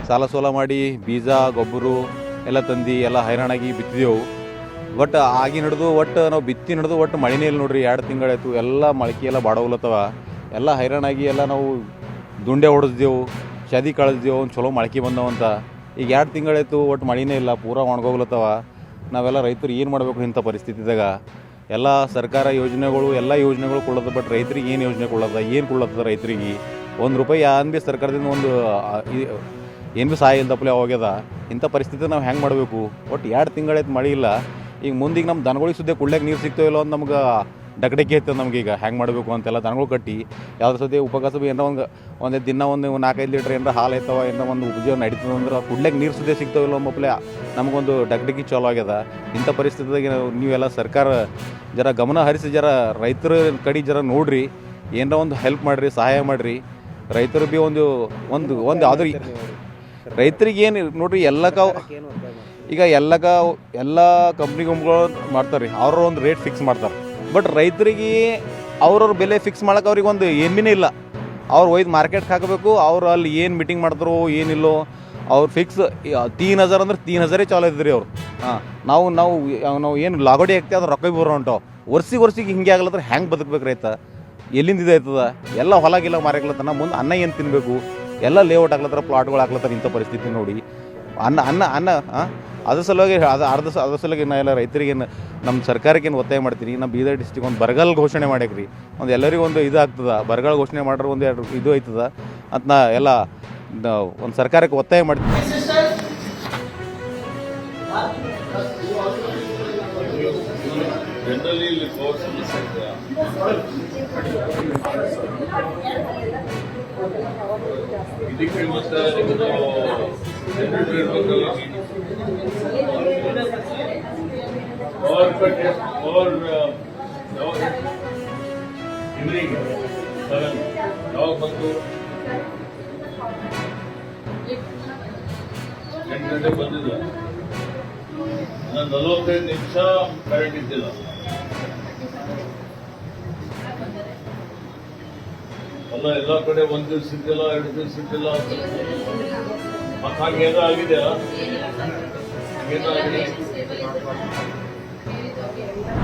ಸಾಲ ಸೋಲ ಮಾಡಿ ಬೀಜ ಗೊಬ್ಬರ ಎಲ್ಲ ತಂದು ಎಲ್ಲ ಹೈರಾಣಾಗಿ ಬಿತ್ತಿದೆವು. ಬಟ್ ಆಗಿ ಹಿಡಿದು ಒಟ್ಟು ನಾವು ಬಿತ್ತಿ ಹಿಡಿದು ಒಟ್ಟು ಮಳೆನೇ ಇಲ್ಲ ನೋಡ್ರಿ. 2 ತಿಂಗಳಾಯ್ತು, ಎಲ್ಲ ಮೊಳಕೆ ಎಲ್ಲ ಬಾಡೋಗ್ಲತ್ತವ, ಎಲ್ಲ ಹೈರಾಣಾಗಿ ಎಲ್ಲ ನಾವು ದುಂಡೆ ಹೊಡೆಸ್ದೆವು, ಶದಿ ಕಳಿಸ್ದೆವು, ಒಂದು ಚಲೋ ಮೊಳಕೆ ಬಂದವಂತ. ಈಗ 2 ತಿಂಗಳಾಯ್ತು, ಒಟ್ಟು ಮಳೆನೇ ಇಲ್ಲ, ಪೂರಾ ಒಣಗೋಗ್ಲತ್ತವ. ನಾವೆಲ್ಲ ರೈತರು ಏನು ಮಾಡಬೇಕು ಇಂಥ ಪರಿಸ್ಥಿತಿದಾಗ? ಎಲ್ಲ ಸರ್ಕಾರ ಯೋಜನೆಗಳು ಎಲ್ಲ ಯೋಜನೆಗಳು ಕೊಡ್ಲತ್ತ, ಬಟ್ ರೈತರಿಗೆ ಏನು ಯೋಜನೆ ಕೊಡ್ಲತ್ತದ ರೈತರಿಗೆ? ₹1 ಏನು ಭೀ ಸರ್ಕಾರದಿಂದ ಒಂದು ಏನು ಭೀ ಸಹಾಯ ಇಲ್ದಪ್ಪಲೆ ಹೋಗ್ಯದ. ಇಂಥ ಪರಿಸ್ಥಿತಿ ನಾವು ಹೆಂಗೆ ಮಾಡಬೇಕು? ಒಟ್ಟು 2 ತಿಂಗಳಾಯ್ತು ಮಳೆ ಇಲ್ಲ. ಈಗ ಮುಂದಿಗೆ ನಮ್ಮ ದನಗಳಿಗೆ ಸುದ್ದಿ ಕುಡ್ಲಿಕ್ಕೆ ನೀರು ಸಿಗ್ತೋ ಇಲ್ಲೋ ಅಂತ ನಮ್ಗೆ ಡಗಡಕ್ಕೆ ಐತದೆ ನಮ್ಗೆ. ಈಗ ಹೆಂಗೆ ಮಾಡಬೇಕು ಅಂತೆಲ್ಲ ದನಗಳು ಕಟ್ಟಿ ಯಾವ್ದ್ರ ಸದ್ಯ ಉಪಕಸಬು ಏನೋ ಒಂದು ದಿನ ಒಂದು 4-5 ಲೀಟ್ರ್ ಏನಾರ ಹಾಲು ಐತವ, ಏನೋ ಒಂದು ಉಪಜೀವ ನಡೀತದೆ ಅಂದ್ರೆ ಕುಡ್ಲಿಕ್ಕೆ ನೀರು ಸುದ್ದಿ ಸಿಗ್ತೋ ಇಲ್ಲೋ ಮಕ್ಕಳೇ ನಮಗೊಂದು ಡಗಡಗಿ ಚಾಲೂ ಆಗ್ಯದ. ಇಂಥ ಪರಿಸ್ಥಿತಿದಾಗ ನೀವೆಲ್ಲ ಸರ್ಕಾರ ಜರ ಗಮನ ಹರಿಸಿ ಜರ ರೈತರ ಕಡೆ ಜರ ನೋಡ್ರಿ, ಏನರ ಒಂದು ಹೆಲ್ಪ್ ಮಾಡಿರಿ, ಸಹಾಯ ಮಾಡಿರಿ. ರೈತರು ಭೀ ಒಂದು ಯಾವ್ದು ರೈತರಿಗೆ ಏನು ನೋಡ್ರಿ, ಈಗ ಎಲ್ಲ ಕಂಪ್ನಿಗಳು ಮಾಡ್ತಾರೆ ರೀ, ಅವ್ರ ಒಂದು ರೇಟ್ ಫಿಕ್ಸ್ ಮಾಡ್ತಾರೆ. ಬಟ್ ರೈತರಿಗೆ ಅವ್ರವ್ರ ಬೆಲೆ ಫಿಕ್ಸ್ ಮಾಡೋಕೆ ಅವ್ರಿಗೆ ಒಂದು ಏನ್ಬಿನೇ ಇಲ್ಲ. ಅವ್ರು ಒಯ್ದು ಮಾರ್ಕೆಟ್ಗೆ ಹಾಕಬೇಕು, ಅವ್ರು ಅಲ್ಲಿ ಏನು ಮೀಟಿಂಗ್ ಮಾಡ್ತಾರೋ ಏನಿಲ್ಲೋ, ಅವ್ರು ಫಿಕ್ಸ್ 3000 ಅಂದ್ರೆ 3000 ಚಾಲು ಐತ್ರಿ ಅವ್ರು. ನಾವು ಏನು ಲಾಗೋಡಿ ಆಗ್ತೀವಿ ಅದ್ರ ರೊಕ್ಕ ಬರೋ ಹೊಂಟವು. ವರ್ಷಿಗೆ ಹಿಂಗೆ ಆಗ್ಲತ್ರ ಹೆಂಗೆ ಬದುಕಬೇಕು ರೈತ? ಎಲ್ಲಿಂದ ಇದಾಯ್ತದ? ಎಲ್ಲ ಹೊಲಗಿಲ್ಲ ಮಾರಾಕ್ಲತ್ತಾನ, ಮುಂದೆ ಅನ್ನ ಏನು ತಿನ್ನಬೇಕು? ಎಲ್ಲ ಲೇಔಟ್ ಆಗ್ಲತ್ತಾರ, ಪ್ಲಾಟ್ಗಳು ಹಾಕ್ಲತ್ತಾರ. ಇಂಥ ಪರಿಸ್ಥಿತಿ ನೋಡಿ ಅನ್ನ ಅದ್ರ ಸಲುವಾಗಿ ಅದ್ರ ಸಲುವಾಗಿ ನಾ ಎಲ್ಲ ರೈತರಿಗೆ ನಮ್ಮ ಸರ್ಕಾರಕ್ಕೇನು ಒತ್ತಾಯ ಮಾಡ್ತೀನಿ. ನಮ್ಮ ಬೀದರ್ ಡಿಸ್ಟಿಕ್ ಒಂದು ಬರಗಾಲ ಘೋಷಣೆ ಮಾಡ್ಯಾಕ್ರಿ, ಒಂದು ಎಲ್ಲರಿಗೂ ಒಂದು ಇದು ಆಗ್ತದ. ಬರಗಾಲ ಘೋಷಣೆ ಮಾಡ್ರೆ ಒಂದು 2 ಇದು ಆಯ್ತದ ಅಂತ ನಾ ಎಲ್ಲ ಒಂದು ಸರ್ಕಾರಕ್ಕೆ ಒತ್ತಾಯ ಮಾಡ್ತೀನಿ. ಇದಕ್ಕೆ ಮತ್ತೆ ಜನರೇಟರ್ ಇರಬೇಕಲ್ಲ, ಪವರ್ ಕಟ್ ಯಾವಾಗ ಬಂತು? 8 ಗಂಟೆ ಬಂದಿಲ್ಲ, 45 ನಿಮಿಷ ಕರೆಂಟ್ ಇದ್ದಿಲ್ಲ. ಎಲ್ಲ ಕಡೆ 1 ದಿವಸ ಇದ್ದಿಲ್ಲ, 2 ದಿವಸ ಇದ್ದಿಲ್ಲ. ಮತ್ತೆ ಹಾಗೇನೋ ಆಗಿದೆಯಾ?